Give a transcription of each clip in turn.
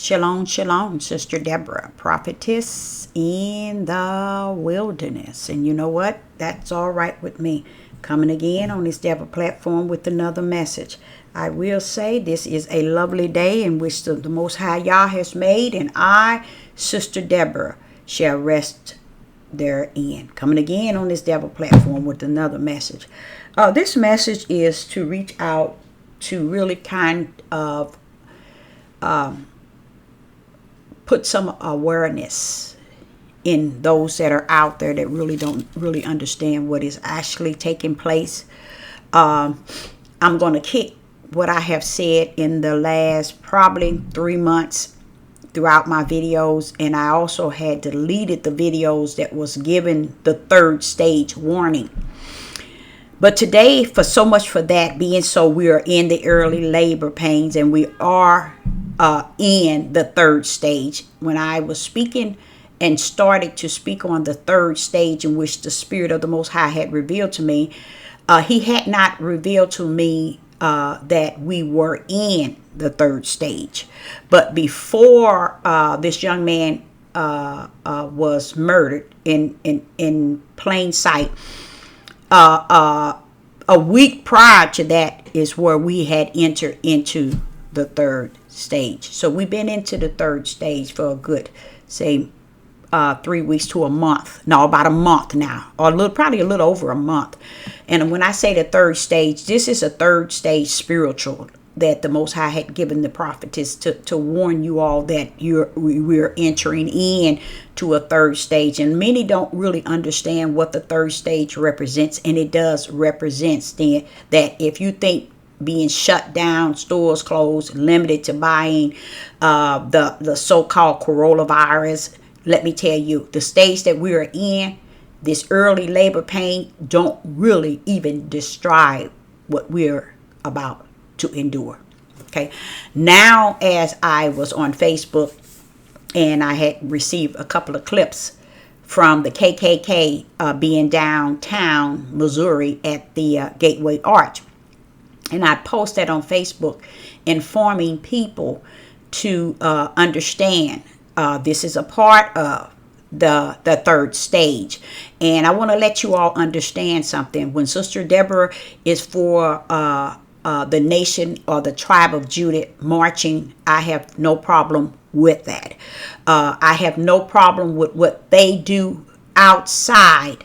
Shalom, shalom, Sister Deborah, prophetess in the wilderness. And you know what? That's all right with me. Coming again on this Deborah platform with another message. I will say this is a lovely day in which the Most High Yah has made, and I, Sister Deborah, shall rest therein. Coming again on this Deborah platform with another message. This message is to reach out to really kind of put some awareness in those that are out there that really don't really understand what is actually taking place. I'm going to kick what I have said in the last probably 3 months throughout my videos, and I also had deleted the videos that was given the third stage warning. But today, for so much for that, being so we are in the early labor pains and we are in the third stage. When I was speaking and started to speak on the third stage in which the Spirit of the Most High had revealed to me, he had not revealed to me that we were in the third stage. But before this young man was murdered in plain sight, a week prior to that is where we had entered into the third stage. So we've been into the third stage for a good, say, 3 weeks to a month. No, about a month now, or probably a little over a month. And when I say the third stage, this is a third stage spiritual that the Most High had given the prophetess to warn you all that we're entering in to a third stage. And many don't really understand what the third stage represents, and it does represents that if you think being shut down, stores closed, limited to buying the so-called coronavirus, let me tell you, the stage that we are in, this early labor pain, don't really even describe what we're about to endure. Okay. Now, as I was on Facebook and I had received a couple of clips from the KKK being downtown Missouri at the Gateway Arch. And I post that on Facebook, informing people to understand this is a part of the third stage. And I want to let you all understand something. When Sister Deborah is for the nation or the tribe of Judah marching, I have no problem with that. I have no problem with what they do outside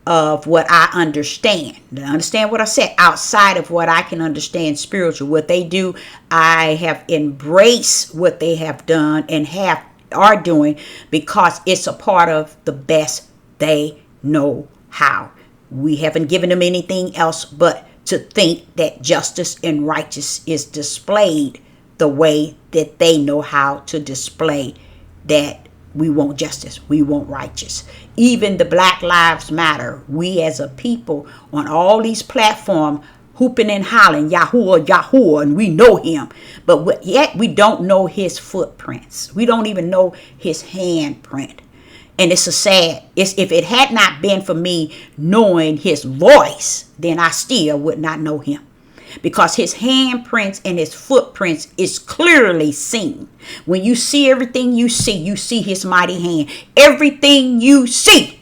of what I understand. Understand what I said? Outside of what I can understand spiritual. What they do, I have embraced what they have done and are doing, because it's a part of the best they know how. We haven't given them anything else but to think that justice and righteousness is displayed the way that they know how to display that. We want justice. We want righteous. Even the Black Lives Matter, we as a people on all these platforms hooping and hollering, Yahuwah, Yahuwah, and we know him. But yet we don't know his footprints. We don't even know his handprint. And it's a sad, if it had not been for me knowing his voice, then I still would not know him. Because his handprints and his footprints is clearly seen. When you see everything you see his mighty hand. Everything you see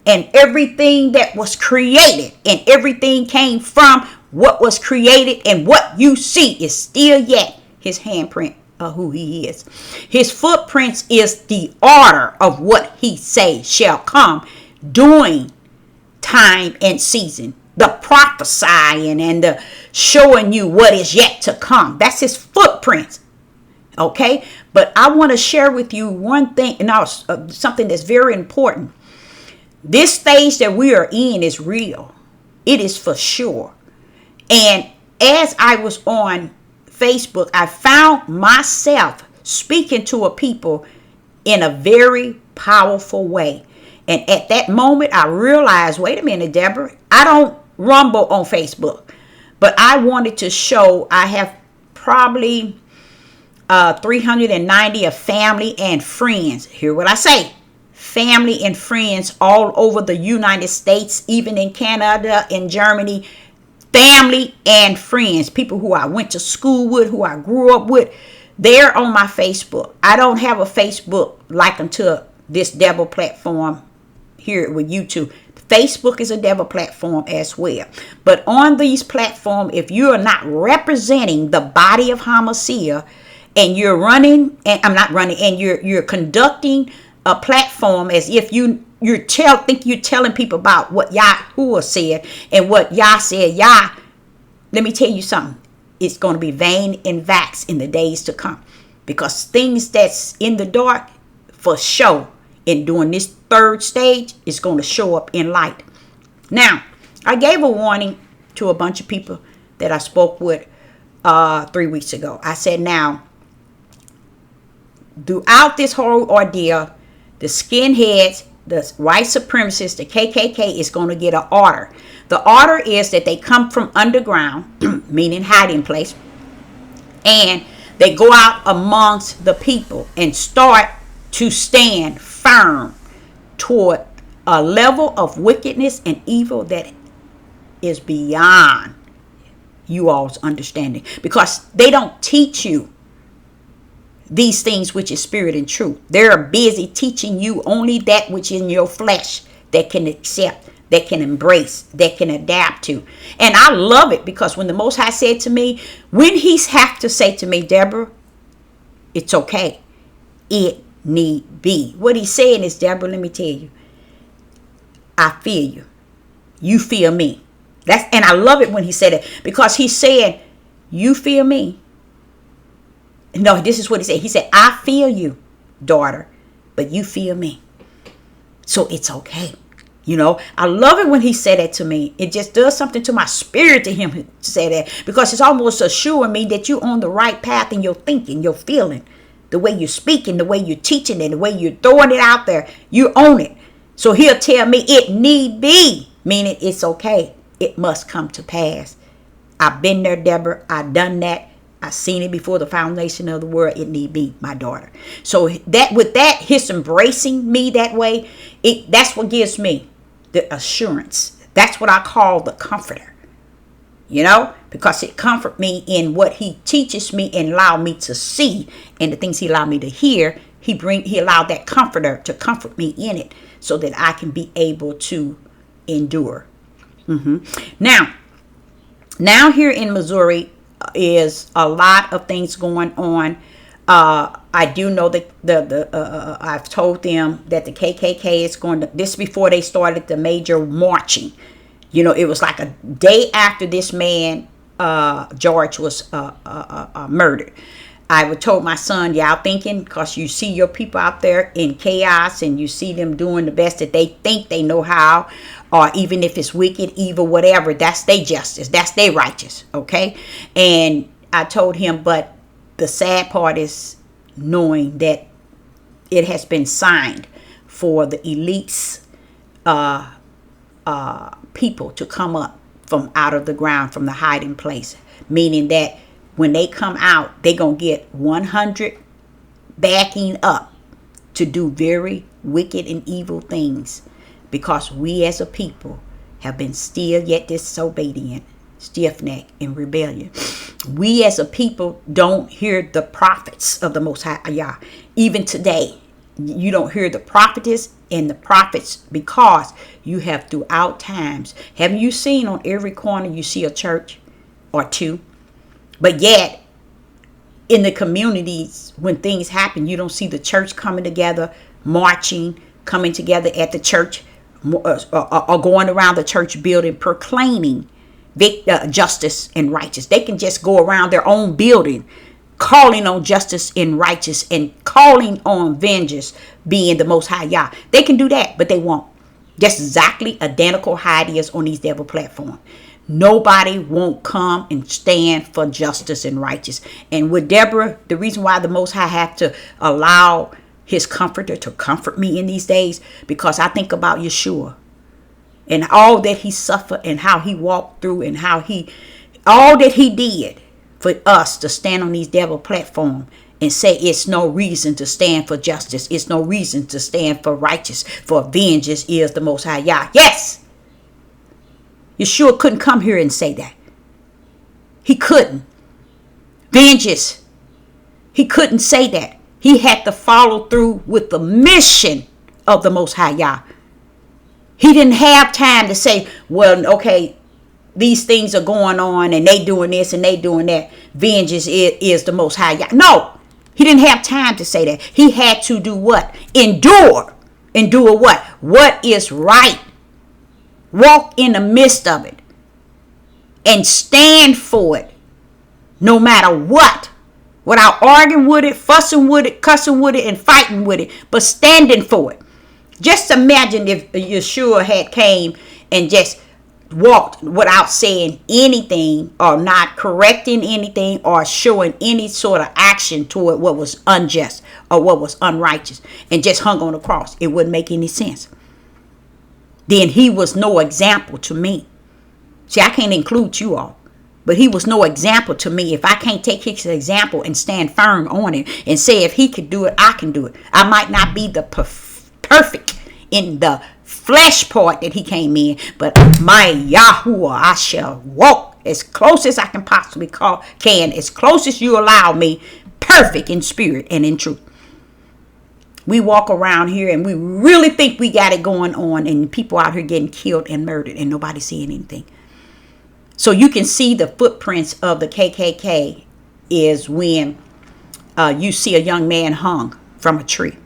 and everything that was created and everything came from what was created, and what you see is still yet his handprint of who he is. His footprints is the order of what he say shall come during time and season. The prophesying and the showing you what is yet to come. That's his footprints. Okay. But I want to share with you one thing, now something that's very important. This stage that we are in is real. It is for sure. And as I was on Facebook, I found myself speaking to a people in a very powerful way. And at that moment, I realized, wait a minute, Deborah, I don't rumble on Facebook, but I wanted to show I have probably 390 of family and friends. Hear what I say. Family and friends all over the United States, even in Canada, in Germany. Family and friends, people who I went to school with, who I grew up with. They're on my Facebook. I don't have a Facebook like until this devil platform here with YouTube. Facebook is a devil platform as well. But on these platforms, if you are not representing the body of Hamashiach, and you're running, and I'm not running, and you're conducting a platform as if you're telling people about what Yahuwah said and what Yah said. Let me tell you something. It's going to be vain and vax in the days to come, because things that's in the dark for sure, and during this third stage, is going to show up in light. Now, I gave a warning to a bunch of people that I spoke with 3 weeks ago. I said, now, throughout this whole ordeal, the skinheads, the white supremacists, the KKK is going to get an order. The order is that they come from underground, meaning hiding place, and they go out amongst the people and start to stand firm toward a level of wickedness and evil that is beyond you all's understanding, because they don't teach you these things which is spirit and truth. They're busy teaching you only that which in your flesh that can accept, that can embrace, that can adapt to. And I love it, because when the Most High said to me, when he's have to say to me, Deborah, it's okay, it need be. What he's saying is, Deborah, let me tell you, I feel you. You feel me. And I love it when he said it, because he said, you feel me. No, this is what he said. He said, I feel you, daughter, but you feel me. So it's okay. You know, I love it when he said that to me. It just does something to my spirit to him to say that, because it's almost assuring me that you're on the right path in your thinking, your feeling, the way you're speaking, the way you're teaching, and the way you're throwing it out there. You own it. So he'll tell me it need be, meaning it's okay. It must come to pass. I've been there, Deborah. I've done that. I've seen it before the foundation of the world. It need be, my daughter. So that with that, his embracing me that way, that's what gives me the assurance. That's what I call the comforter. You know, because it comforts me in what he teaches me and allow me to see, and the things he allowed me to hear. He allowed that comforter to comfort me in it, so that I can be able to endure. Now here in Missouri is a lot of things going on. I do know that I've told them that the KKK is going to, this before they started the major marching. You know, it was like a day after this man, George, was murdered. I would told my son, y'all thinking, because you see your people out there in chaos, and you see them doing the best that they think they know how, or even if it's wicked, evil, whatever, that's their justice, that's their righteous, okay? And I told him, but the sad part is knowing that it has been signed for the elites, people to come up from out of the ground, from the hiding place, meaning that when they come out, they're going to get 100 backing up to do very wicked and evil things, because we as a people have been still yet disobedient, stiff-necked, and rebellion. We as a people don't hear the prophets of the Most High Yah. Even today, you don't hear the prophetess and the prophets, because you have throughout times, haven't you seen on every corner you see a church or two? But yet, in the communities, when things happen, you don't see the church coming together, marching, coming together at the church, or going around the church building, proclaiming justice and righteousness. They can just go around their own building, calling on justice and righteousness, and calling on vengeance being the Most High Yah. They can do that, but they won't. Just exactly identical how it is on these devil platforms. Nobody won't come and stand for justice and righteousness. And with Deborah, the reason why the Most High have to allow his comforter to comfort me in these days, because I think about Yeshua and all that he suffered, and how he walked through, and all that he did for us to stand on these devil platforms and say it's no reason to stand for justice. It's no reason to stand for righteousness, for vengeance is the Most High Yah. Yes! Yeshua couldn't come here and say that. He couldn't. Vengeance He couldn't say that. He had to follow through with the mission of the Most High Yah. He didn't have time to say, well, okay, these things are going on and they doing this and they doing that. Vengeance is the Most High Yah. No, he didn't have time to say that. He had to do what? Endure. Endure what? What is right. Walk in the midst of it and stand for it no matter what. Without arguing with it, fussing with it, cussing with it, and fighting with it, but standing for it. Just imagine if Yeshua had came and just walked without saying anything or not correcting anything or showing any sort of action toward what was unjust or what was unrighteous and just hung on the cross. It wouldn't make any sense. Then he was no example to me. See, I can't include you all. But he was no example to me. If I can't take his example and stand firm on it and say if he could do it, I can do it. I might not be the perfect in the flesh part that he came in, but my Yahuwah, I shall walk as close as I can possibly can, as close as you allow me, perfect in spirit and in truth. We walk around here and we really think we got it going on, and people out here getting killed and murdered and nobody seeing anything. So you can see the footprints of the KKK is when you see a young man hung from a tree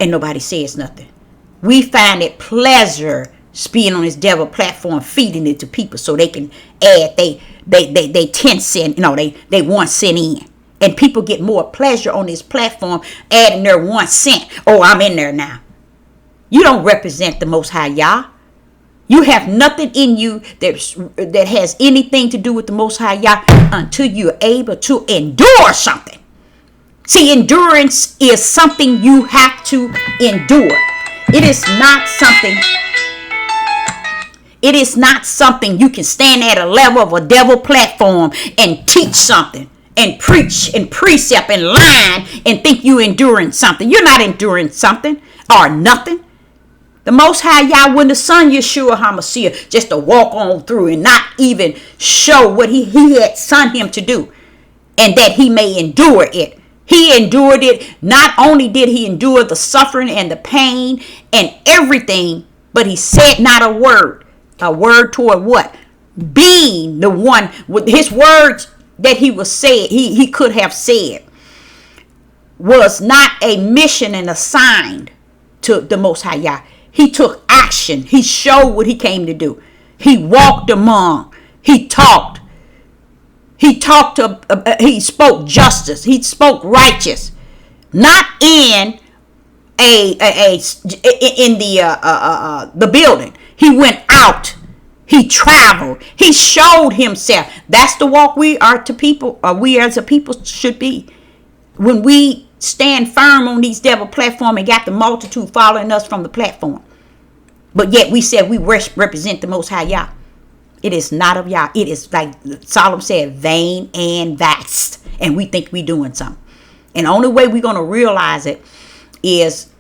and nobody says nothing. We find it pleasure being on this devil platform, feeding it to people so they can add they 10 cent, they 1 cent in. And people get more pleasure on this platform adding their 1 cent. Oh, I'm in there now. You don't represent the Most High Yah. You have nothing in you that has anything to do with the Most High Yah until you're able to endure something. See, endurance is something you have to endure. It is not something you can stand at a level of a devil platform and teach something and preach and precept and line and think you enduring something. You're not enduring something or nothing. The Most High Yah wouldn't have sent Yeshua HaMashiach just to walk on through and not even show what he had sent him to do, and that he may endure it. He endured it. Not only did he endure the suffering and the pain and everything, but he said not a word. A word toward what? Being the one with his words that he was said, he could have said, was not a mission and assigned to the Most High Yah. He took action. He showed what he came to do. He walked among. He talked. He spoke justice. He spoke righteous. Not in the building. He went out. He traveled. He showed himself. That's the walk we are to people, or we as a people should be. When we stand firm on these devil platform and got the multitude following us from the platform. But yet we said we represent the Most High Yah. It is not of Yah. It is, like Solomon said, vain and vast. And we think we doing something. And the only way we're going to realize it is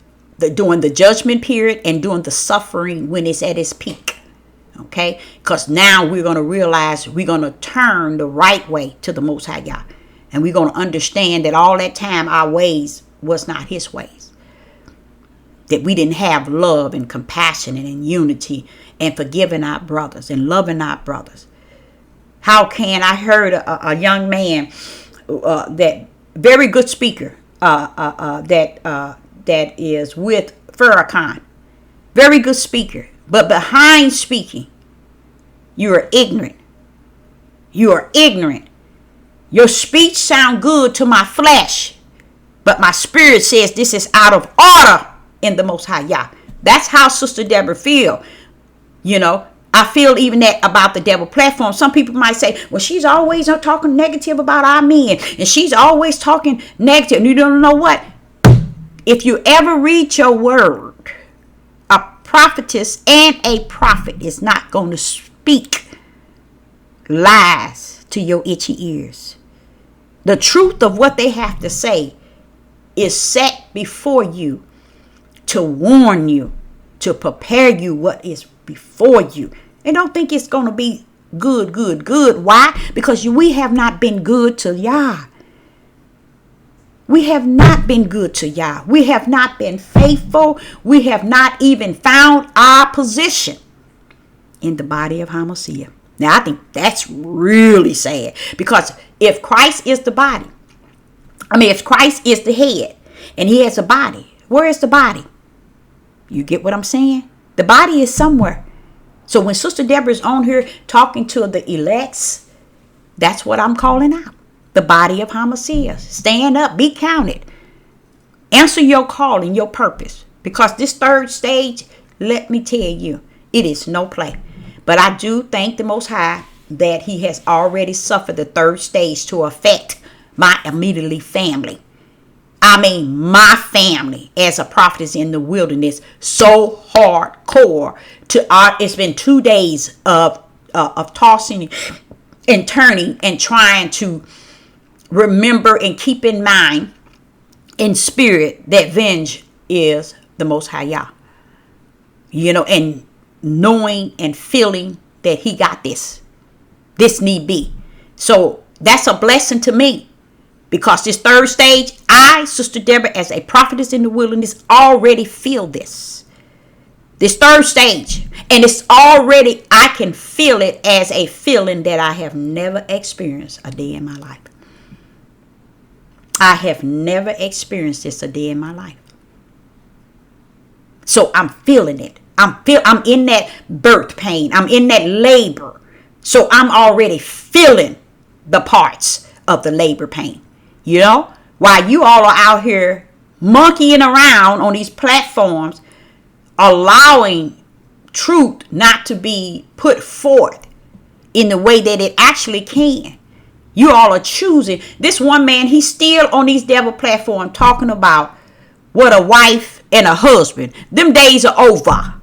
during the judgment period and during the suffering when it's at its peak. Okay? Because now we're going to realize we're going to turn the right way to the Most High Yah. And we're going to understand that all that time our ways was not his ways. That we didn't have love and compassion and unity and forgiving our brothers and loving our brothers. How can I heard a young man that very good speaker that is with Farrakhan. Very good speaker. But behind speaking, you are ignorant. You are ignorant. Your speech sound good to my flesh, but my spirit says this is out of order in the Most High Yah. That's how Sister Deborah feel. I feel even that about the devil platform. Some people might say, well, she's always talking negative about our men, and she's always talking negative. And you don't know what? If you ever read your word, a prophetess and a prophet is not going to speak lies to your itchy ears. The truth of what they have to say is set before you to warn you, to prepare you what is before you. And don't think it's going to be good. Why? Because we have not been good to Yah. We have not been good to Yah. We have not been faithful. We have not even found our position in the body of Hamashiach. Now, I think that's really sad, because if Christ is the body, if Christ is the head and he has a body, where is the body? You get what I'm saying? The body is somewhere. So when Sister Deborah is on here talking to the elects, that's what I'm calling out. The body of Hamashiach. Stand up, be counted. Answer your call and your purpose. Because this third stage, let me tell you, it is no play. But I do thank the Most High that he has already suffered the third stage to affect my immediate family. My family as a prophetess in the wilderness, so hardcore. It's been 2 days of tossing and turning and trying to remember and keep in mind, in spirit, that vengeance is the Most High Yah. And knowing and feeling that he got this need be. So that's a blessing to me. Because this third stage, I, Sister Deborah, as a prophetess in the wilderness, already feel this. This third stage. And it's already, I can feel it as a feeling that I have never experienced a day in my life. I have never experienced this a day in my life. So I'm feeling it. I'm in that birth pain. I'm in that labor. So I'm already feeling the parts of the labor pain. While you all are out here monkeying around on these platforms, allowing truth not to be put forth in the way that it actually can. You all are choosing. This one man, he's still on these devil platforms talking about what a wife and a husband. Them days are over.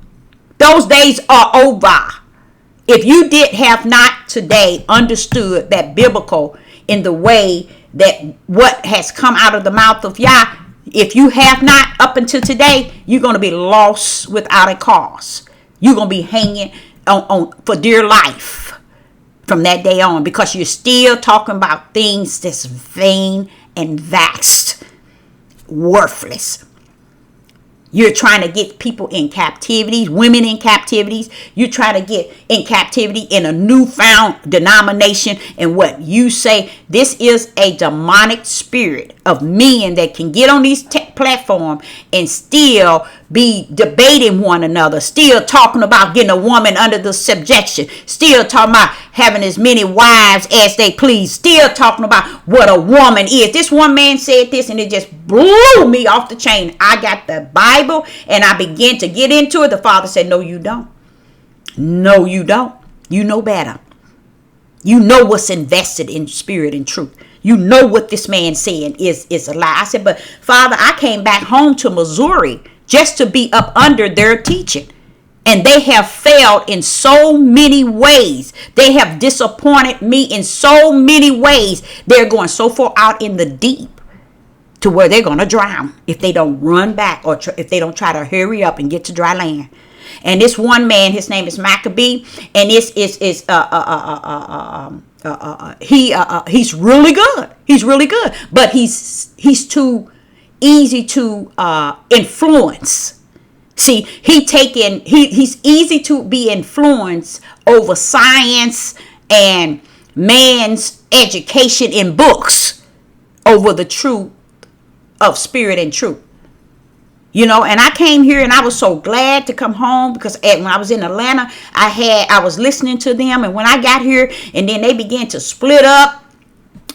Those days are over. If you have not today understood that biblical in the way that what has come out of the mouth of Yah, if you have not up until today, you're going to be lost without a cause. You're going to be hanging on for dear life from that day on, because you're still talking about things that's vain and vast, worthless. You're trying to get people in captivity, women in captivities. You're trying to get in captivity in a newfound denomination. And what you say, this is a demonic spirit of men that can get on these platforms and still be debating one another, still talking about getting a woman under the subjection, still talking about having as many wives as they please, still talking about what a woman is. This one man said this and it just blew me off the chain. I got the Bible and I began to get into it. The Father said, no, you don't. No, you don't. You know better. You know what's invested in spirit and truth. You know what this man saying is a lie. I said, but Father, I came back home to Missouri just to be up under their teaching. And they have failed in so many ways. They have disappointed me in so many ways. They're going so far out in the deep to where they're going to drown if they don't run back or if they don't try to hurry up and get to dry land. And this one man, his name is Maccabee, and he's really good. He's really good, but he's too easy to influence. See, he's easy to be influenced over science and man's education in books over the truth of spirit and truth. And I came here and I was so glad to come home because when I was in Atlanta, I was listening to them. And when I got here and then they began to split up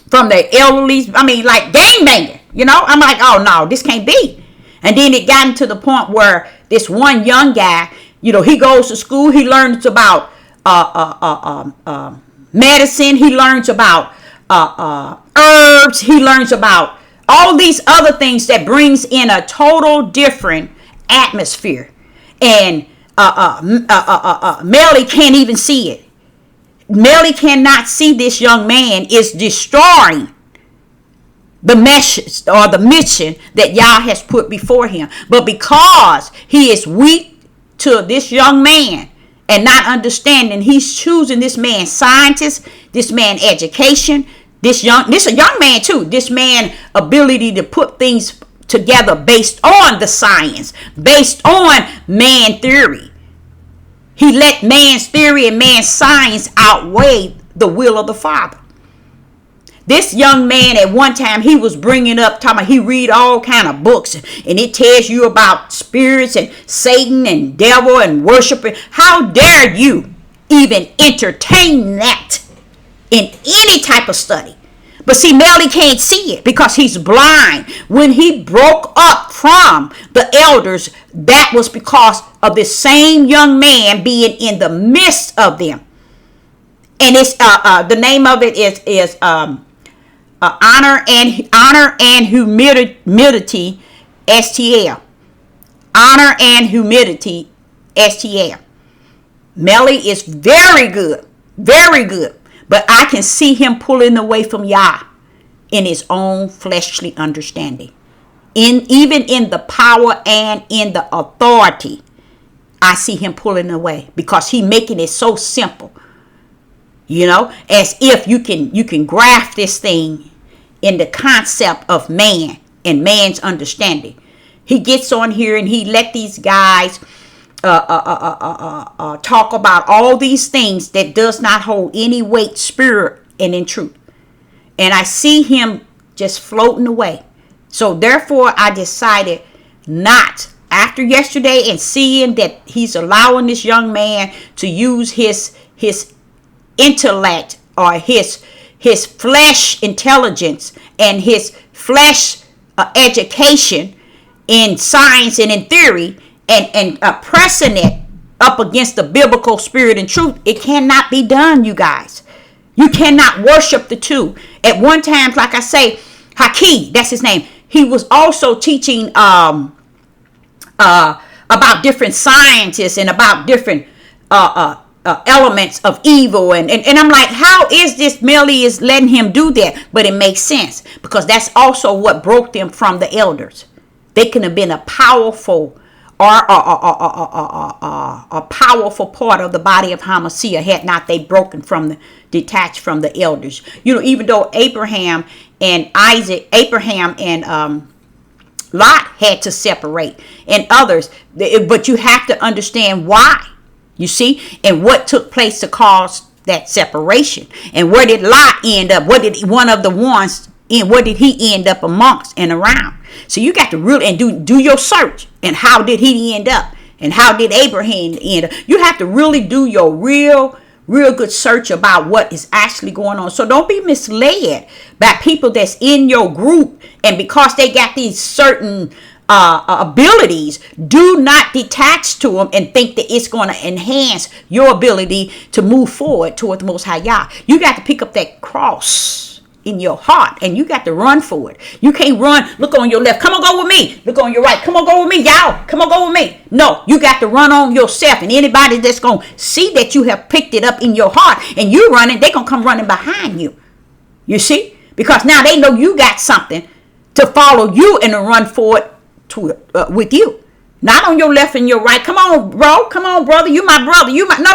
from the elderly, like gangbanging, I'm like, oh no, this can't be. And then it got into the point where this one young guy, he goes to school, he learns about medicine, he learns about herbs, he learns about all these other things that brings in a total different atmosphere. And Melly can't even see it. Melly cannot see this young man is destroying the message or the mission that Yah has put before him. But because he is weak to this young man and not understanding, he's choosing this man scientist, this man education, This a young man too. This man ability to put things together based on the science, based on man theory. He let man's theory and man's science outweigh the will of the Father. This young man at one time, he was bringing up, talking about he read all kind of books, and it tells you about spirits and Satan and devil and worshiping. How dare you even entertain that in any type of study? But see, Melly can't see it because he's blind. When he broke up from the elders, that was because of this same young man being in the midst of them. And it's the name of it is honor and humility, STL. Honor and humility, STL. Melly is very good, very good. But I can see him pulling away from Yah in his own fleshly understanding. Even in the power and in the authority, I see him pulling away because he making it so simple. You know, as if you can graft this thing in the concept of man and man's understanding. He gets on here and he let these guys talk about all these things that does not hold any weight, spirit, and in truth. And I see him just floating away. So therefore, I decided not, after yesterday and seeing that he's allowing this young man to use his intellect or his flesh intelligence and his flesh education in science and in theory, and pressing it up against the biblical spirit and truth. It cannot be done, you guys. You cannot worship the two. At one time, like I say, Haki, that's his name. He was also teaching about different scientists and about different elements of evil. And I'm like, how is this Melly is letting him do that? But it makes sense because that's also what broke them from the elders. They could have been a powerful a powerful part of the body of Hamashiach had not they broken from the detached from the elders. You know, even though Abraham and Lot had to separate and others, but you have to understand why, you see, and what took place to cause that separation. And where did Lot end up? What did one of the ones in? What did he end up amongst and around? So you got to really and do your search. And how did he end up? And how did Abraham end up? You have to really do your real good search about what is actually going on. So don't be misled by people that's in your group, and because they got these certain abilities, do not detach to them and think that it's going to enhance your ability to move forward toward the Most High Yah. You got to pick up that cross in your heart, and you got to run for it. You can't run, look on your left, come on, go with me. Look on your right, come on, go with me. Y'all, come on, go with me. No, you got to run on yourself, and anybody that's going to see that you have picked it up in your heart and you running, they going to come running behind you. You see? Because now they know you got something to follow you and to run for it with you. Not on your left and your right. Come on, bro. Come on, brother. You my brother. You my no.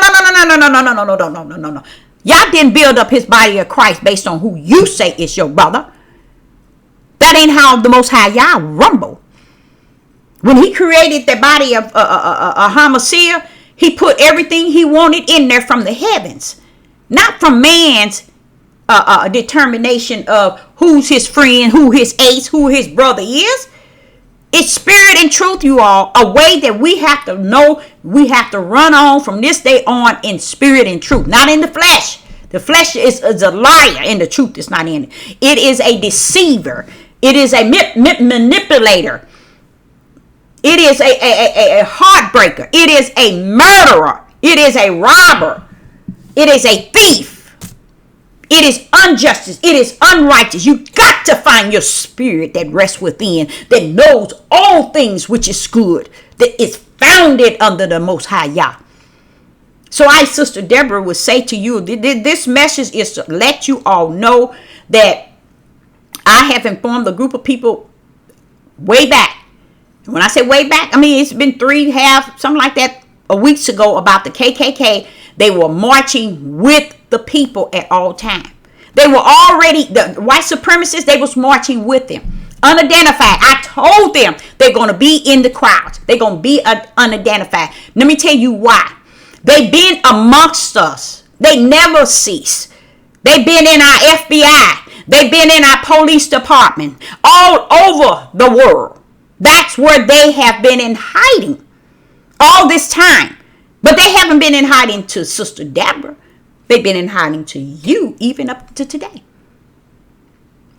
Y'all didn't build up his body of Christ based on who you say is your brother. That ain't how the Most High Yah rumble. When he created the body of Hamashiach, he put everything he wanted in there from the heavens, not from man's determination of who's his friend, who his ace, who his brother is. It's spirit and truth, you all. A way that we have to know, we have to run on from this day on in spirit and truth, not in the flesh. The flesh is a liar and the truth is not in it. It is a deceiver. It is a manipulator. It is a heartbreaker. It is a murderer. It is a robber. It is a thief. It is injustice. It is unrighteous. You got to find your spirit that rests within, that knows all things which is good, that is founded under the Most High Yah. So I, Sister Deborah, would say to you, this message is to let you all know that I have informed a group of people way back. When I say way back, I mean it's been 3.5, something like that, weeks ago about the KKK. They were marching with the people at all time. They were already, the white supremacists, they was marching with them. Unidentified. I told them they're going to be in the crowds. They're going to be unidentified. Let me tell you why. They've been amongst us. They never cease. They've been in our FBI. They've been in our police department. All over the world. That's where they have been in hiding all this time. But they haven't been in hiding to Sister Deborah. They've been in hiding to you even up to today.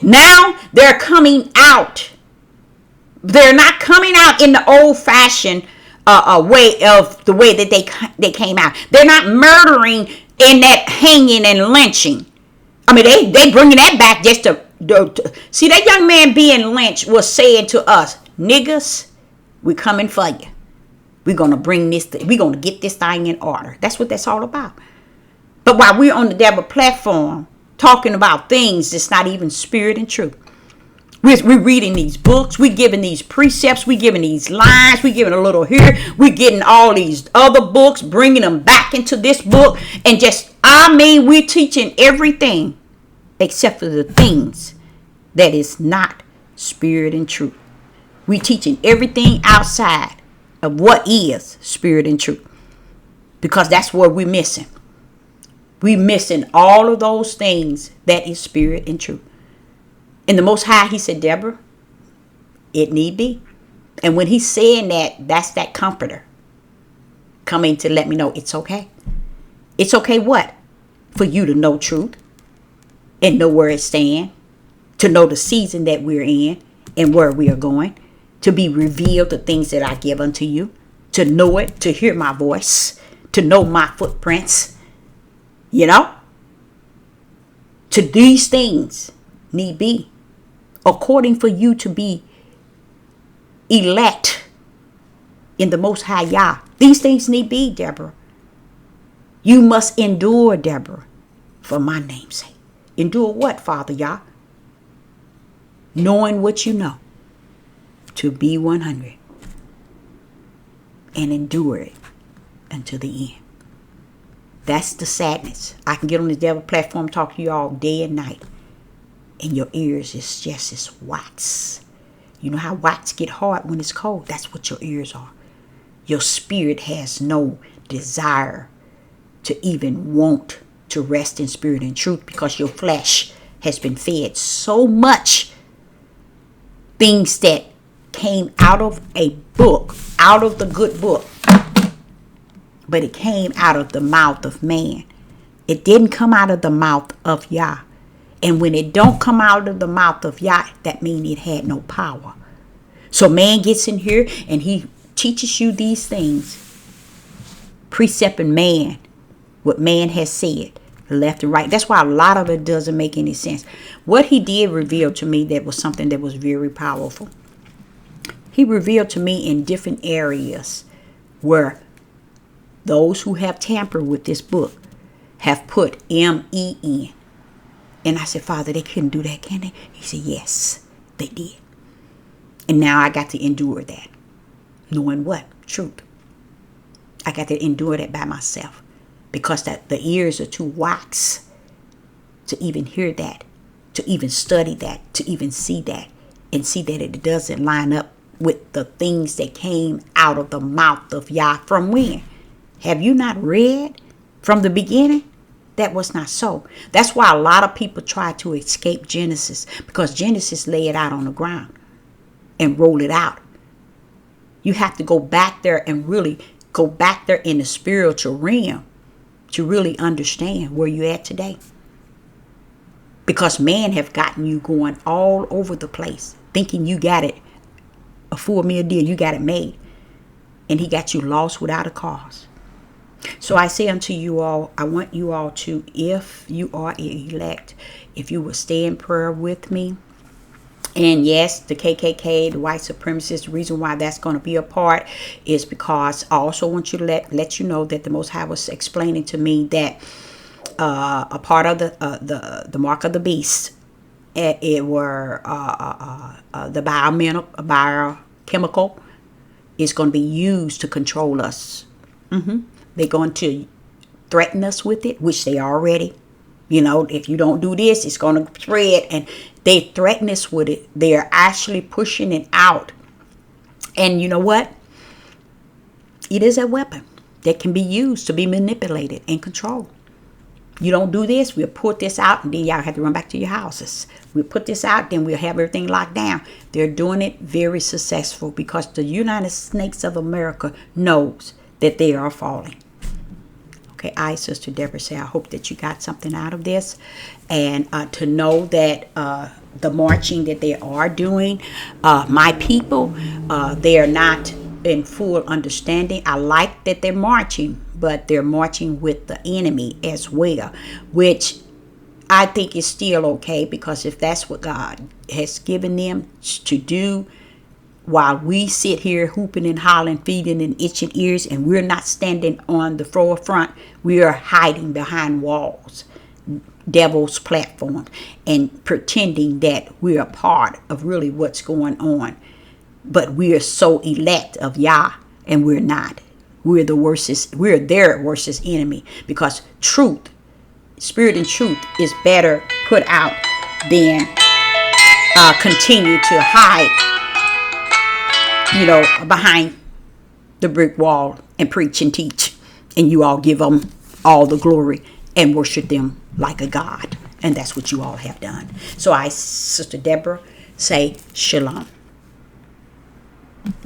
Now they're coming out. They're not coming out in the old-fashioned way of the way that they came out. They're not murdering in that hanging and lynching. I mean, they bringing that back just to see, that young man being lynched was saying to us, niggas, we coming for you. We're going to bring this, we're going to get this thing in order. That's what that's all about. But while we're on the devil platform talking about things that's not even spirit and truth, we're reading these books, we're giving these precepts, we're giving these lines, we're giving a little here, we're getting all these other books, bringing them back into this book, and just, we're teaching everything except for the things that is not spirit and truth. We're teaching everything outside of what is spirit and truth, because that's what we're missing. We're missing all of those things that is spirit and truth. And the Most High, he said, Deborah, it need be. And when he's saying that, that's that comforter coming to let me know it's okay. It's okay what? For you to know truth and know where it stands, to know the season that we're in and where we are going, to be revealed the things that I give unto you, to know it, to hear my voice, to know my footprints, you know? To these things need be, according for you to be elect in the Most High Yah. These things need be, Deborah. You must endure, Deborah, for my name's sake. Endure what, Father Yah? Knowing what you know, to be 100 and endure it until the end. That's the sadness. I can get on the devil platform, talk to you all day and night, and your ears is just as wax. You know how wax get hard when it's cold? That's what your ears are. Your spirit has no desire to even want to rest in spirit and truth, because your flesh has been fed so much things that came out of a book, out of the good book, but it came out of the mouth of man. It didn't come out of the mouth of Yah. And when it don't come out of the mouth of Yah, that means it had no power. So man gets in here and he teaches you these things, precepting man, what man has said, left and right. That's why a lot of it doesn't make any sense. What he did reveal to me, that was something that was very powerful. He revealed to me in different areas where those who have tampered with this book have put MEN. And I said, Father, they couldn't do that, can they? He said, yes, they did. And now I got to endure that. Knowing what? Truth. I got to endure that by myself. Because that the ears are too wax to even hear that, to even study that, to even see that, and see that it doesn't line up with the things that came out of the mouth of Yah. From when? Have you not read from the beginning? That was not so. That's why a lot of people try to escape Genesis, because Genesis lay it out on the ground and roll it out. You have to go back there and really go back there in the spiritual realm to really understand where you're at today. Because man have gotten you going all over the place, thinking you got it, a full meal deal, you got it made. And he got you lost without a cause. So I say unto you all, I want you all to, if you are elect, if you will stay in prayer with me. And yes, the KKK, the white supremacists, the reason why that's going to be a part is because I also want you to let you know that the Most High was explaining to me that a part of the mark of the beast, it were the biochemical is going to be used to control us. They're going to threaten us with it, which they already, If you don't do this, it's going to spread. And they threaten us with it. They're actually pushing it out. And you know what? It is a weapon that can be used to be manipulated and controlled. You don't do this, we'll put this out, and then y'all have to run back to your houses. We'll put this out, then we'll have everything locked down. They're doing it very successful because the United Snakes of America knows that they are falling. Okay, Sister Deborah, say I hope that you got something out of this, and to know that the marching that they are doing, my people, they are not in full understanding. I like that they're marching, but they're marching with the enemy as well, which I think is still okay, because if that's what God has given them to do, while we sit here hooping and hollering, feeding and itching ears, and we're not standing on the forefront, we are hiding behind walls, devil's platform, and pretending that we're a part of really what's going on. But we are so elect of Yah, and we're not. We're the worstest. We're their worstest enemy, because truth, spirit and truth, is better put out than continue to hide, behind the brick wall and preach and teach, and you all give them all the glory and worship them like a god. And that's what you all have done. So Sister Deborah, say shalom.